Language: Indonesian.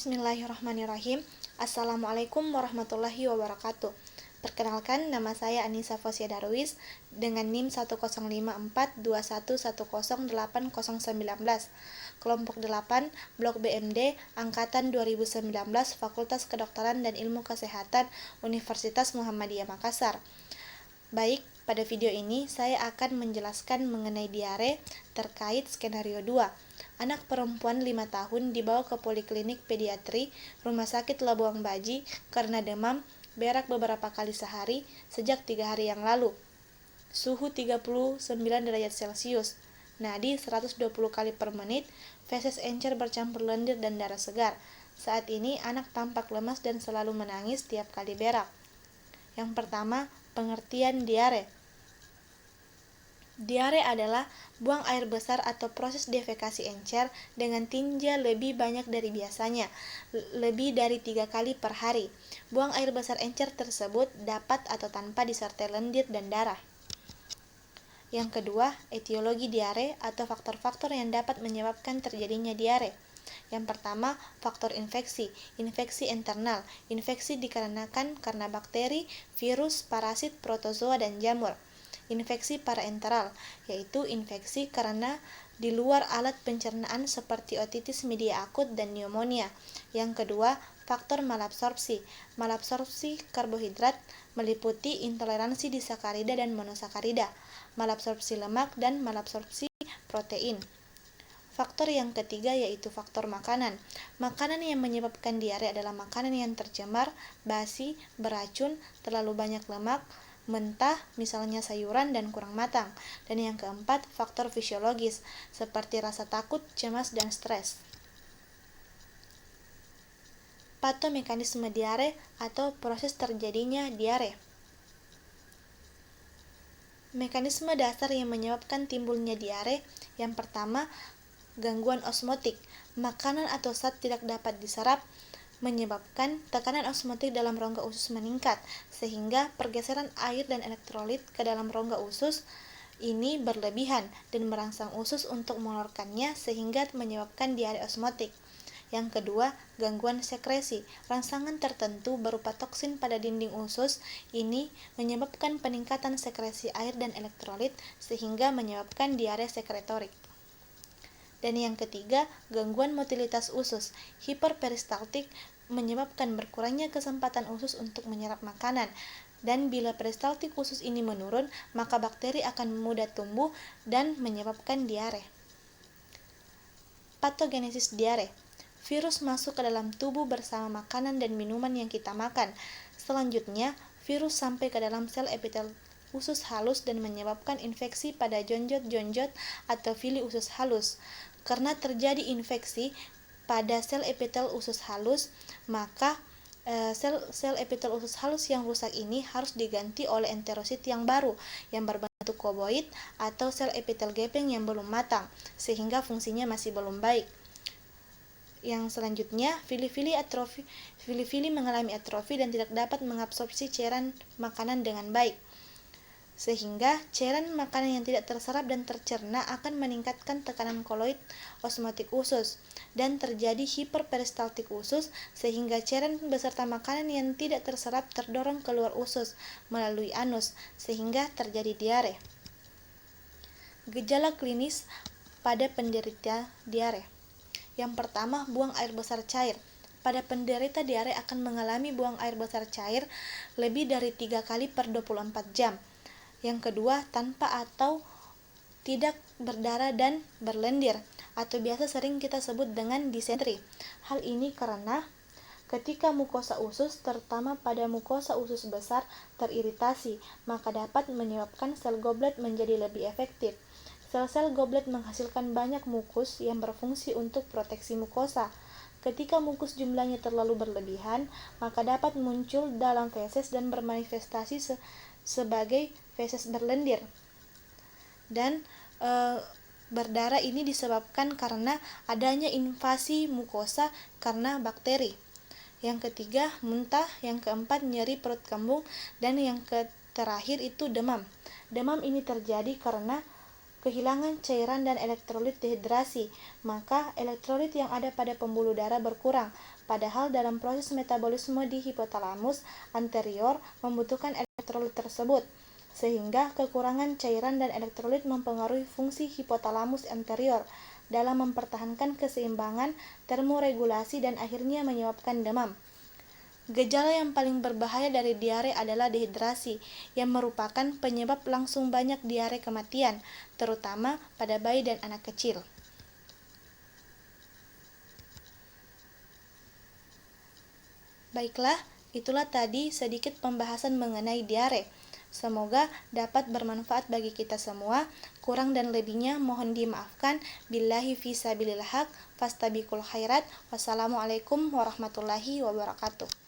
Bismillahirrahmanirrahim. Assalamualaikum warahmatullahi wabarakatuh. Perkenalkan, nama saya Anissa Fosia Darwis dengan NIM 1054211010819. Kelompok 8, Blok BMD, Angkatan 2019, Fakultas Kedokteran dan Ilmu Kesehatan, Universitas Muhammadiyah Makassar. Baik, pada video ini saya akan menjelaskan mengenai diare terkait skenario 2. Anak perempuan 5 tahun dibawa ke Poliklinik Pediatri Rumah Sakit Labuang Baji karena demam, berak beberapa kali sehari sejak 3 hari yang lalu. Suhu 39 derajat Celcius, nadi 120 kali per menit, feses encer bercampur lendir dan darah segar. Saat ini anak tampak lemas dan selalu menangis tiap kali berak. Yang pertama, pengertian diare. Diare adalah buang air besar atau proses defekasi encer dengan tinja lebih banyak dari biasanya, lebih dari 3 kali per hari. Buang air besar encer tersebut dapat atau tanpa disertai lendir dan darah. Yang kedua, etiologi diare atau faktor-faktor yang dapat menyebabkan terjadinya diare. Yang pertama, faktor infeksi. Infeksi internal. Infeksi dikarenakan karena bakteri, virus, parasit, protozoa, dan jamur. Infeksi parenteral, yaitu infeksi karena di luar alat pencernaan seperti otitis media akut dan pneumonia. Yang kedua, faktor malabsorpsi. Malabsorpsi karbohidrat meliputi intoleransi disakarida dan monosakarida, malabsorpsi lemak, dan malabsorpsi protein. Faktor yang ketiga yaitu faktor makanan. Makanan yang menyebabkan diare adalah makanan yang tercemar, basi, beracun, terlalu banyak lemak, mentah, misalnya sayuran, dan kurang matang. Dan yang keempat, faktor fisiologis, seperti rasa takut, cemas, dan stres. Patomekanisme diare atau proses terjadinya diare. Mekanisme dasar yang menyebabkan timbulnya diare, yang pertama, gangguan osmotik. Makanan atau zat tidak dapat diserap menyebabkan tekanan osmotik dalam rongga usus meningkat, sehingga pergeseran air dan elektrolit ke dalam rongga usus ini berlebihan dan merangsang usus untuk mengeluarkannya sehingga menyebabkan diare osmotik. Yang kedua, gangguan sekresi. Rangsangan tertentu berupa toksin pada dinding usus ini menyebabkan peningkatan sekresi air dan elektrolit sehingga menyebabkan diare sekretorik. Dan yang ketiga, gangguan motilitas usus. Hiperperistaltik menyebabkan berkurangnya kesempatan usus untuk menyerap makanan. Dan bila peristaltik usus ini menurun, maka bakteri akan mudah tumbuh dan menyebabkan diare. Patogenesis diare. Virus masuk ke dalam tubuh bersama makanan dan minuman yang kita makan. Selanjutnya, virus sampai ke dalam sel epitel usus halus dan menyebabkan infeksi pada jonjot-jonjot atau vili usus halus. Karena terjadi infeksi pada sel epitel usus halus, maka sel epitel usus halus yang rusak ini harus diganti oleh enterosit yang baru yang berbentuk kuboid atau sel epitel gepeng yang belum matang, sehingga fungsinya masih belum baik. Yang selanjutnya, fili-fili mengalami atrofi dan tidak dapat mengabsorpsi cairan makanan dengan baik, sehingga cairan makanan yang tidak terserap dan tercerna akan meningkatkan tekanan koloid osmotik usus dan terjadi hiperperistaltik usus, sehingga cairan beserta makanan yang tidak terserap terdorong keluar usus melalui anus sehingga terjadi diare. Gejala klinis pada penderita diare. Yang pertama, buang air besar cair. Pada penderita diare akan mengalami buang air besar cair lebih dari 3 kali per 24 jam. Yang kedua, tanpa atau tidak berdarah dan berlendir, atau biasa sering kita sebut dengan disentri. Hal ini karena ketika mukosa usus, terutama pada mukosa usus besar, teriritasi, maka dapat menyebabkan sel goblet menjadi lebih efektif. Sel-sel goblet menghasilkan banyak mukus yang berfungsi untuk proteksi mukosa. Ketika mukus jumlahnya terlalu berlebihan, maka dapat muncul dalam feses dan bermanifestasi sebagai feses berlendir. Dan berdarah ini disebabkan karena adanya invasi mukosa karena bakteri. Yang ketiga, muntah. Yang keempat, nyeri perut kembung. Dan yang terakhir itu demam. Demam ini terjadi karena kehilangan cairan dan elektrolit dehidrasi, maka elektrolit yang ada pada pembuluh darah berkurang. Padahal dalam proses metabolisme di hipotalamus anterior membutuhkan elektrolit tersebut, sehingga kekurangan cairan dan elektrolit mempengaruhi fungsi hipotalamus anterior dalam mempertahankan keseimbangan termoregulasi dan akhirnya menyebabkan demam. Gejala yang paling berbahaya dari diare adalah dehidrasi, yang merupakan penyebab langsung banyak diare kematian, terutama pada bayi dan anak kecil. Baiklah, itulah tadi sedikit pembahasan mengenai diare. Semoga dapat bermanfaat bagi kita semua. Kurang dan lebihnya mohon dimaafkan. Billahi fisabilil haq, fastabiqul khairat. Wassalamualaikum warahmatullahi wabarakatuh.